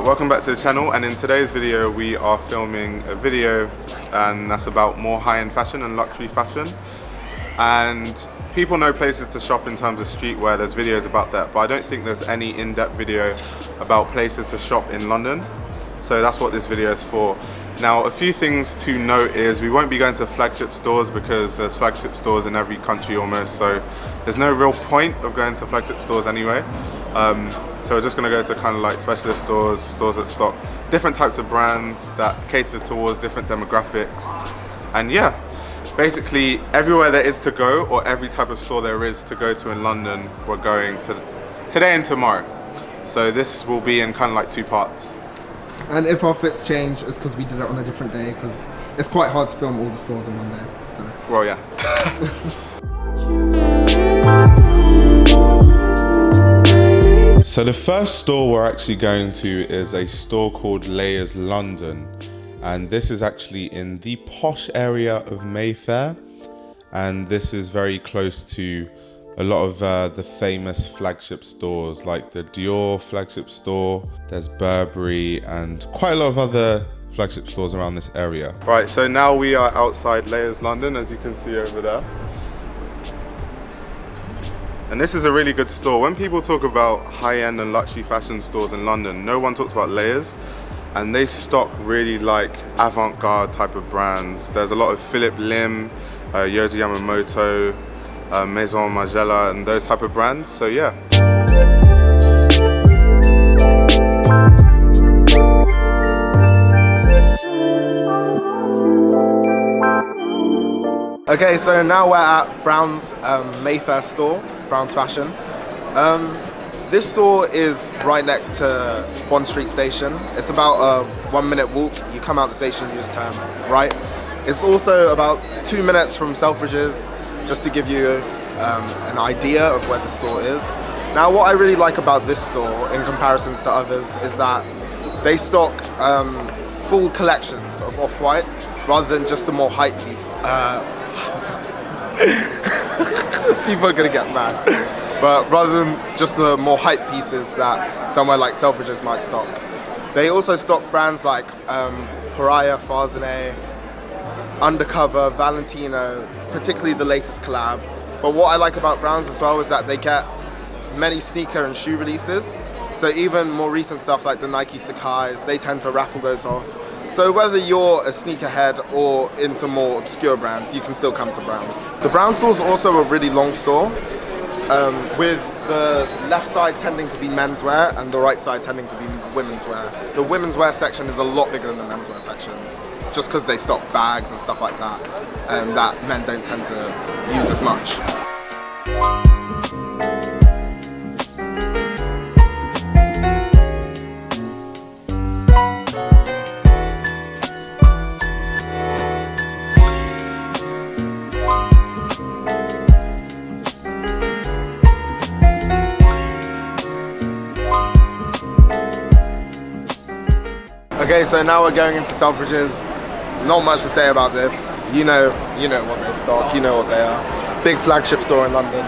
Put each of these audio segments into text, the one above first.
Welcome back to the channel, and in today's video we are filming a video and that's about more high-end fashion and luxury fashion. And people know places to shop in terms of streetwear, there's videos about that, but I don't think there's any in-depth video about places to shop in London. So that's what this video is for. Now, a few things to note is we won't be going to flagship stores because there's flagship stores in every country almost, so there's no real point of going to flagship stores anyway. So we're just going to go to kind of like specialist stores, stores that stock different types of brands that cater towards different demographics. And yeah, basically everywhere there is to go, or every type of store there is to go to in London, we're going to today and tomorrow. So this will be in kind of like two parts. And if our fits change, it's because we did it on a different day, because it's quite hard to film all the stores in one day. So. Well, yeah. So the first store we're actually going to is a store called Lairs London, and this is actually in the posh area of Mayfair, and this is very close to a lot of the famous flagship stores like the Dior flagship store, there's Burberry, and quite a lot of other flagship stores around this area. Right, so now we are outside Lairs London, as you can see over there. And this is a really good store. When people talk about high-end and luxury fashion stores in London, no one talks about Lairs, and they stock really like avant-garde type of brands. There's a lot of Philip Lim, Yohji Yamamoto, Maison Margiela, and those type of brands, so yeah. Okay, so now we're at Brown's Mayfair store, Brown's Fashion. This store is right next to Bond Street Station. It's about a 1 minute walk. You come out the station, you just turn right. It's also about 2 minutes from Selfridges, just to give you an idea of where the store is. Now, what I really like about this store in comparisons to others is that they stock full collections of off-white rather than just the more hype piece. People are gonna get mad. But rather than just the more hype pieces that somewhere like Selfridges might stock. They also stock brands like Pariah, Farzaneh, Undercover, Valentino, particularly the latest collab. But what I like about Browns as well is that they get many sneaker and shoe releases. So even more recent stuff like the Nike Sakai's, they tend to raffle those off. So whether you're a sneakerhead or into more obscure brands, you can still come to Browns. The Brown store is also a really long store, with the left side tending to be menswear and the right side tending to be women's wear. The women's wear section is a lot bigger than the menswear section, just because they stock bags and stuff like that, and that men don't tend to use as much. Okay, so now we're going into Selfridges. Not much to say about this. You know what they stock, you know what they are. Big flagship store in London.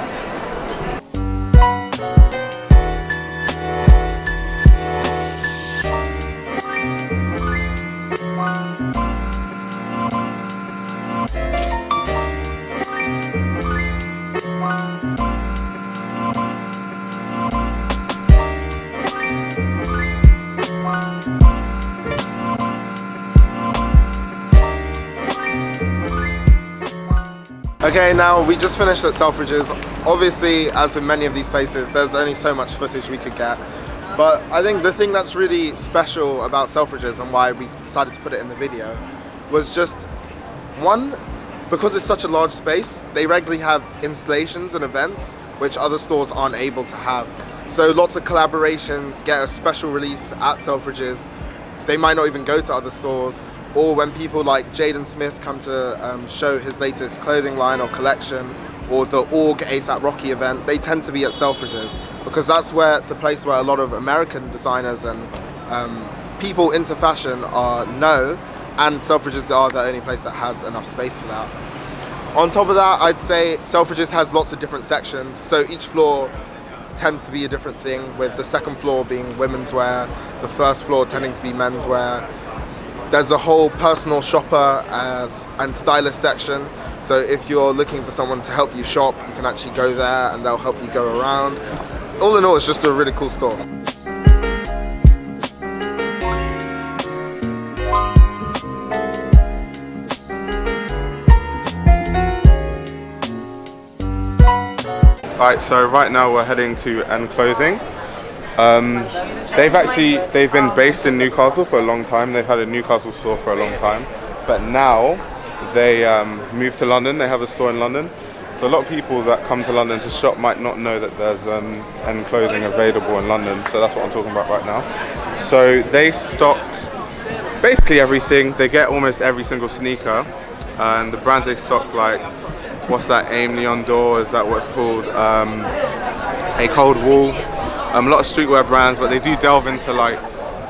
Okay, now we just finished at Selfridges. Obviously, as with many of these places, there's only so much footage we could get. But I think the thing that's really special about Selfridges and why we decided to put it in the video was just, one, because it's such a large space, they regularly have installations and events which other stores aren't able to have. So lots of collaborations, get a special release at Selfridges. They might not even go to other stores. Or when people like Jaden Smith come to show his latest clothing line or collection, or the Org ASAP Rocky event, they tend to be at Selfridges, because that's the place where a lot of American designers and people into fashion know, and Selfridges are the only place that has enough space for that. On top of that, I'd say Selfridges has lots of different sections, so each floor tends to be a different thing, with the second floor being women's wear, the first floor tending to be men's wear. There's a whole personal shopper and stylist section. So if you're looking for someone to help you shop, you can actually go there and they'll help you go around. All in all, it's just a really cool store. Alright, so right now we're heading to N Clothing. They've been based in Newcastle for a long time. They've had a Newcastle store for a long time, but now they moved to London. They have a store in London. So a lot of people that come to London to shop might not know that there's N Clothing available in London. So that's what I'm talking about right now. So they stock basically everything. They get almost every single sneaker, and the brands they stock, like, what's that, Aim Neon Door, is that what it's called? A Cold Wool. A lot of streetwear brands, but they do delve into like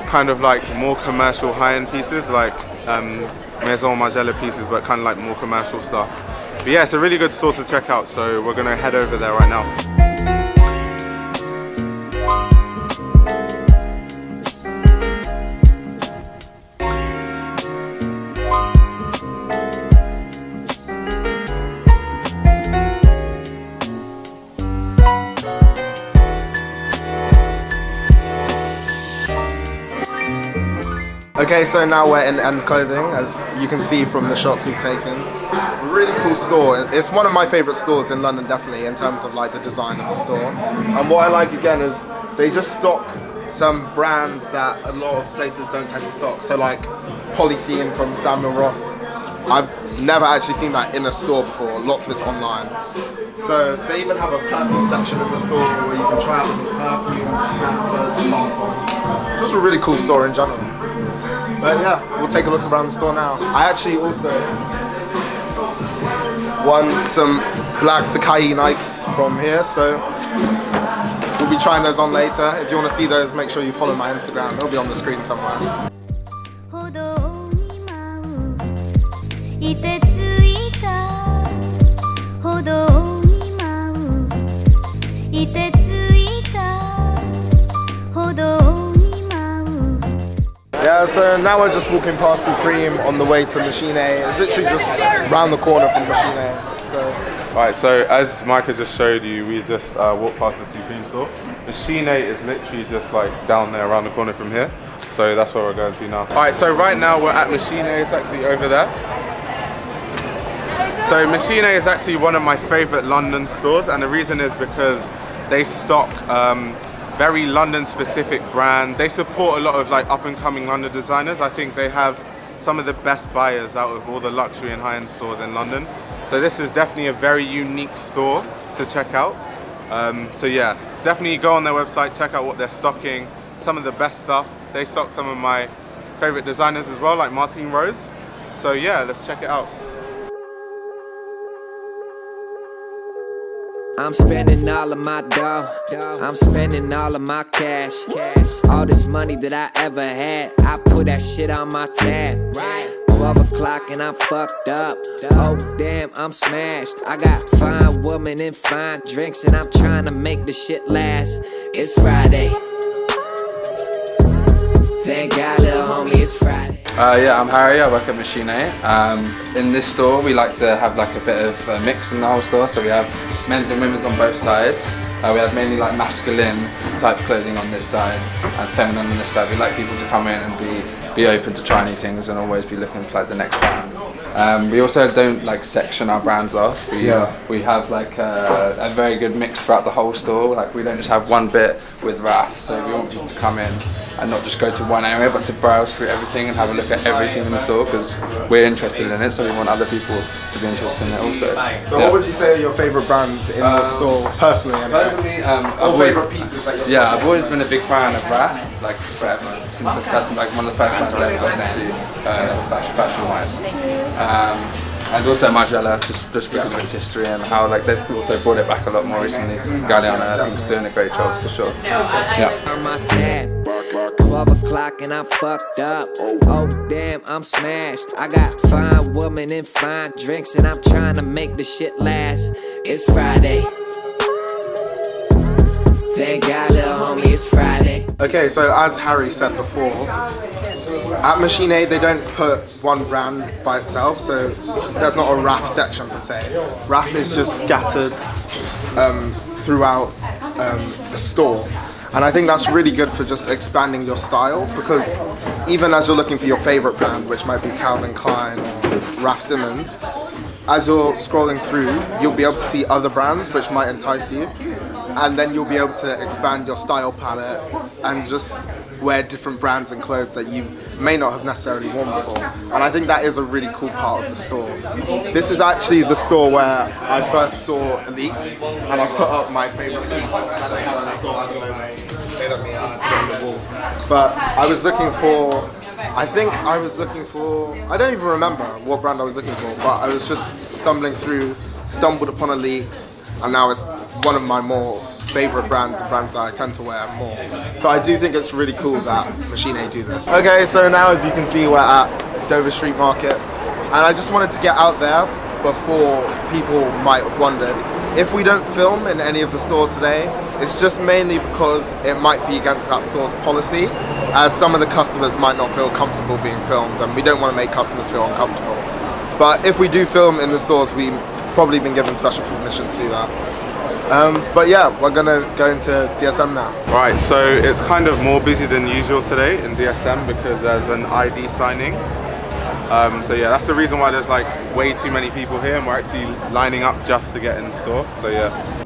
kind of like more commercial high-end pieces, like Maison Margiela pieces, but kind of like more commercial stuff. But yeah, it's a really good store to check out, so we're gonna head over there right now. Okay, so now we're in N Clothing, as you can see from the shots we've taken. Really cool store. It's one of my favourite stores in London, definitely, in terms of like the design of the store. And what I like again is they just stock some brands that a lot of places don't tend to stock. So like Polythene from Samuel Ross. I've never actually seen that in a store before. Lots of it's online. So they even have a perfume section in the store where you can try out different perfumes, hand soaps, bath bombs. Just a really cool store in general. But yeah, we'll take a look around the store now. I actually also won some black Sakai Nikes from here, so we'll be trying those on later. If you want to see those, make sure you follow my Instagram. It'll be on the screen somewhere. Yeah, so now we're just walking past Supreme on the way to Machine A. It's literally just round the corner from Machine A. So. Right, so as Micah just showed you, we just walked past the Supreme store. Machine A is literally just like down there around the corner from here. So that's where we're going to now. Alright, so right now we're at Machine A, it's actually over there. So Machine A is actually one of my favourite London stores, and the reason is because they stock very London specific brand. They support a lot of like up and coming London designers. I think they have some of the best buyers out of all the luxury and high-end stores in London. So this is definitely a very unique store to check out. So yeah, definitely go on their website, check out what they're stocking, some of the best stuff. They stock some of my favorite designers as well, like Martine Rose. So yeah, let's check it out. I'm spending all of my dough, I'm spending all of my cash. All this money that I ever had, I put that shit on my tab. 12 o'clock and I'm fucked up. Oh damn, I'm smashed. I got fine women and fine drinks, and I'm trying to make the shit last. It's Friday. Thank God, little homie, it's Friday. Yeah, I'm Harry, I work at Machine A. In this store we like to have like a bit of a mix in the whole store, so we have men's and women's on both sides. We have mainly like masculine type clothing on this side and feminine on this side. We like people to come in and be open to try new things and always be looking for like the next brand. We also don't like section our brands off. We have like a very good mix throughout the whole store. Like we don't just have one bit with Raf, so we want people to come in and not just go to one area, but to browse through everything and have a look at everything in the store, because we're interested in it, so we want other people to be interested in it also. So what would you say are your favourite brands in the store, personally? Personally, favourite pieces that you're I've always been a big fan of Raf, like forever, since that's like one of the first brands I ever got into fashion-wise. And also Margiela, just because of its history and how like they've also brought it back a lot more recently. Galliano, I think, is doing a great job for sure. Yeah. 12 o'clock and I'm fucked up. Oh damn, I'm smashed. I got fine women and fine drinks, and I'm trying to make the shit last. It's Friday. Thank God, little homie, it's Friday. Okay, so as Harry said before, at Machine A they don't put one brand by itself, so there's not a Raf section per se. Raf is just scattered throughout the store. And I think that's really good for just expanding your style, because even as you're looking for your favorite brand, which might be Calvin Klein or Raf Simons, as you're scrolling through, you'll be able to see other brands which might entice you, and then you'll be able to expand your style palette and just wear different brands and clothes that you may not have necessarily worn before. And I think that is a really cool part of the store. This is actually the store where I first saw Alyx, and I've put up my favorite piece that they have in the store at the moment. They let me put it on the wall. But I was looking for, I don't even remember what brand I was looking for, but I was just stumbled upon Alyx, and now it's one of my more favorite brands and brands that I tend to wear more. So I do think it's really cool that Machine A do this. Okay, so now as you can see we're at Dover Street Market, and I just wanted to get out there before people might have wondered. If we don't film in any of the stores today, it's just mainly because it might be against that store's policy, as some of the customers might not feel comfortable being filmed, and we don't want to make customers feel uncomfortable. But if we do film in the stores, we've probably been given special permission to do that. But yeah, we're gonna go into DSM now. Right, so it's kind of more busy than usual today in DSM because there's an ID signing. So yeah, that's the reason why there's like way too many people here, and we're actually lining up just to get in the store. So yeah.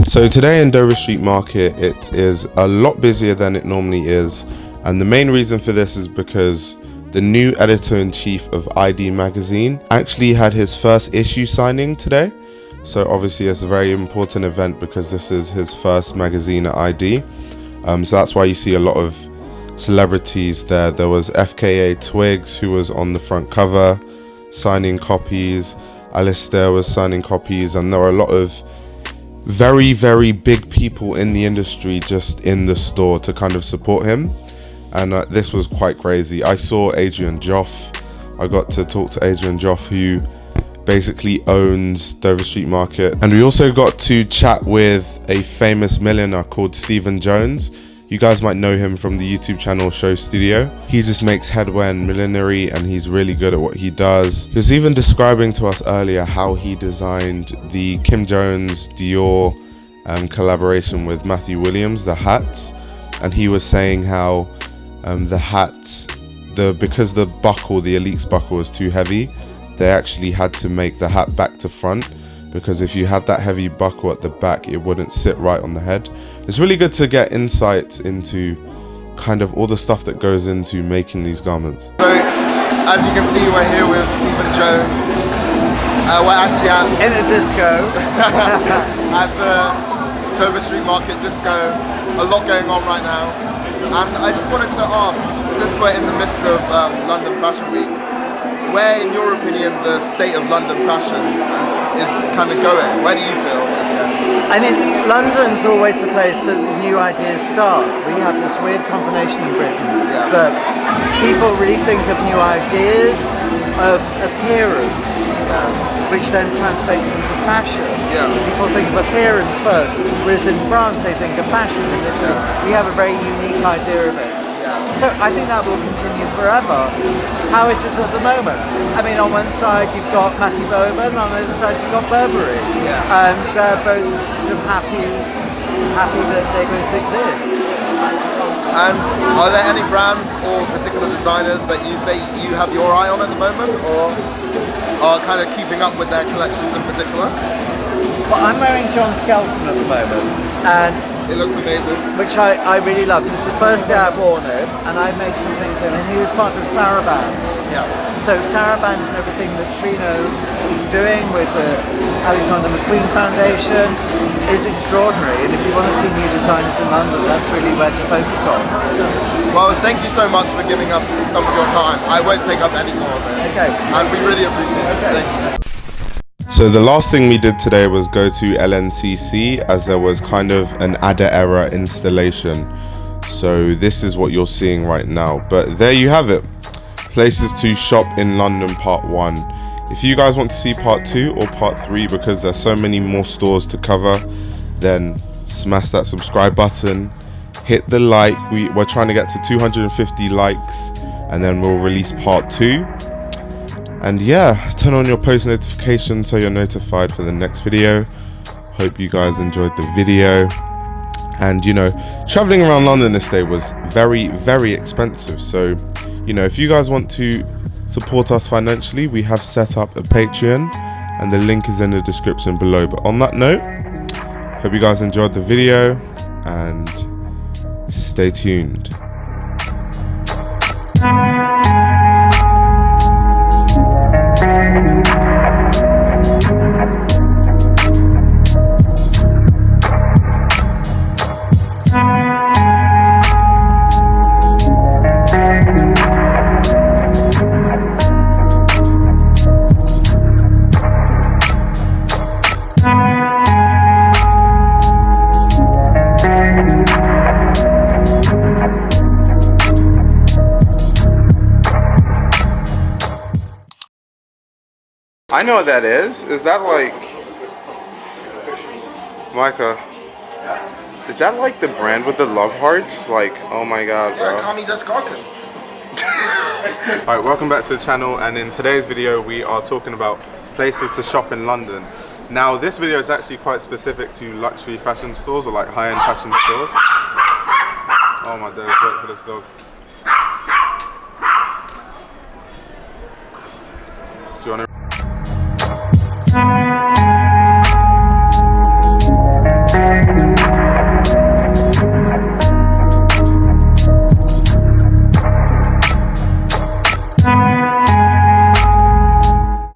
So today in Dover Street Market, it is a lot busier than it normally is, and the main reason for this is because the new editor-in-chief of ID magazine actually had his first issue signing today. So obviously it's a very important event because this is his first magazine at ID. So that's why you see a lot of celebrities there. There was FKA Twigs, who was on the front cover signing copies. Alastair was signing copies, and there were a lot of very, very big people in the industry just in the store to kind of support him. And this was quite crazy. I saw Adrian Joffe. I got to talk to Adrian Joffe, who basically owns Dover Street Market. And we also got to chat with a famous milliner called Stephen Jones. You guys might know him from the YouTube channel Soho Studio. He just makes headwear and millinery, and he's really good at what he does. He was even describing to us earlier how he designed the Kim Jones Dior collaboration with Matthew Williams, the hats. And he was saying how the hats, because the buckle, the Alyx buckle, was too heavy, they actually had to make the hat back to front, because if you had that heavy buckle at the back, it wouldn't sit right on the head. It's really good to get insights into kind of all the stuff that goes into making these garments. So, as you can see, we're here with Stephen Jones. We're actually in a disco. At the Dover Street Market Disco. A lot going on right now. And I just wanted to ask, since we're in the midst of London Fashion Week, where, in your opinion, the state of London fashion is kind of going? Where do you feel it's going? I mean, London's always the place that the new ideas start. We have this weird combination in Britain that people really think of new ideas of appearance, which then translates into fashion. People think of appearance first, whereas in France they think of fashion, and we have a very unique idea of it. So I think that will continue forever. How is it at the moment? I mean, on one side you've got Matthew Bowen, on the other side you've got Burberry, and they're both sort of happy that they both exist. And are there any brands or particular designers that you say you have your eye on at the moment, or are kind of keeping up with their collections in particular? Well, I'm wearing John Skelton at the moment, and it looks amazing. Which I really love. This is the first day I've worn it, and I made some things in, and he was part of Saraband. Yeah. So Saraband and everything that Trino is doing with the Alexander McQueen Foundation is extraordinary, and if you want to see new designers in London, that's really where to focus on. Well, thank you so much for giving us some of your time. I won't take up any more of it. Okay. And we really appreciate it. Okay. Thank you. So the last thing we did today was go to LNCC, as there was kind of an Ader era installation. So this is what you're seeing right now. But there you have it. Places to shop in London part 1. If you guys want to see part 2 or part 3, because there's so many more stores to cover, then smash that subscribe button, hit the like. We're trying to get to 250 likes, and then we'll release part 2. And yeah, turn on your post notifications so you're notified for the next video. Hope you guys enjoyed the video. And you know, traveling around London this day was very, very expensive. So, you know, if you guys want to support us financially, we have set up a Patreon, and the link is in the description below. But on that note, hope you guys enjoyed the video, and stay tuned. I know what that is. Is that like, Micah? Is that like the brand with the love hearts? Like, oh my god, bro. Yeah, Kami Deskarkin. Alright, welcome back to the channel, and in today's video we are talking about places to shop in London. Now this video is actually quite specific to luxury fashion stores, or like high-end fashion stores. Oh my days, wait for this dog.